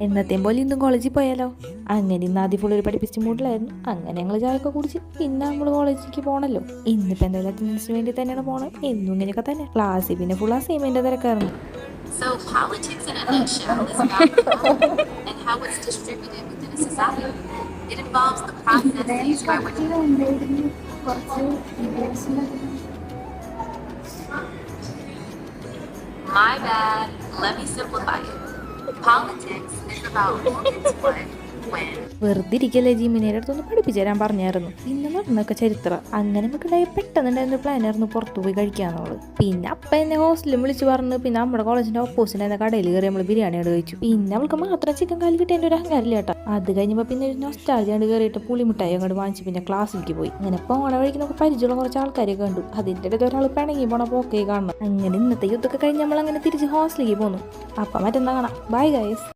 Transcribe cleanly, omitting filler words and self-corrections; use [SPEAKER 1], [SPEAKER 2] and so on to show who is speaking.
[SPEAKER 1] എന്നത്തെയും പോലെ ഇന്നും കോളേജിൽ പോയാലോ. അങ്ങനെ ഇന്ന് ആദ്യം ഫുൾ ഒരു പഠിപ്പിച്ച മൂഡിലായിരുന്നു. അങ്ങനെ ഞങ്ങൾ ചായയൊക്കെ കുടിച്ച് പിന്നെ നമ്മൾ കോളേജിലേക്ക് പോകണല്ലോ. ഇന്നിപ്പോൾ എന്തായാലും അറ്റൻഡൻസിന് വേണ്ടി തന്നെയാണ് പോകണം. എന്നും ഇങ്ങനെയൊക്കെ തന്നെ. ക്ലാസ്സിൽ പിന്നെ ഫുൾ അസൈൻമെന്റ് തിരക്കായിരുന്നു.
[SPEAKER 2] So politics in a nutshell is about power and how it's distributed within a society. It involves the processes by which... My bad. Let me simplify it. Politics is about who gets what, when.
[SPEAKER 1] വെറുതെ ഇരിക്കല്ലേ, ജിമിനേടെ അടുത്തൊന്ന് പഠിപ്പിച്ചു തരാൻ പറഞ്ഞായിരുന്നു. പിന്നെ നടന്നൊക്കെ ചരിത്രം. അങ്ങനെ നമുക്കുണ്ടായ പെട്ടെന്നുണ്ടായിരുന്ന പ്ലാനായിരുന്നു പുറത്തു പോയി കഴിക്കാന്നുള്ളത്. പിന്നെ അപ്പം എന്നെ ഹോസ്റ്റലിൽ വിളിച്ച് പറഞ്ഞു. പിന്നെ നമ്മുടെ കോളേജിന്റെ ഓപ്പോസിറ്റ് എന്ന കടയിൽ കയറി നമ്മൾ ബിരിയാണിയോട് കഴിച്ചു. പിന്നെ അവൾക്ക് മാത്രം ചിക്കൻ കാലി കിട്ടിയ ഒരു അഹങ്കാരില്ല കേട്ടോ. അത് കഴിഞ്ഞപ്പോൾ പിന്നെ ഒരു നൊസ്റ്റാൾജിയാണ്ട് കയറിയിട്ട് പുളിമിഠായി അങ്ങോട്ട് വാങ്ങിച്ച് പിന്നെ ക്ലാസ്സിലേക്ക് പോയി. അങ്ങനെ പോണ വഴിക്ക് നമുക്ക് പരിചയമുള്ള കുറച്ച് ആൾക്കാരെ കണ്ടു. അതിൻ്റെ ഇടയ്ക്ക് ഒരാൾ പിണങ്ങി പോണ പോക്കേ കാണണം. അങ്ങനെ ഇന്നത്തെ യുദ്ധമൊക്കെ കഴിഞ്ഞ് നമ്മൾ അങ്ങനെ തിരിച്ച് ഹോസ്റ്റലിലേക്ക് പോന്നു. അപ്പം മറ്റന്നാ കാണാം. Bye guys.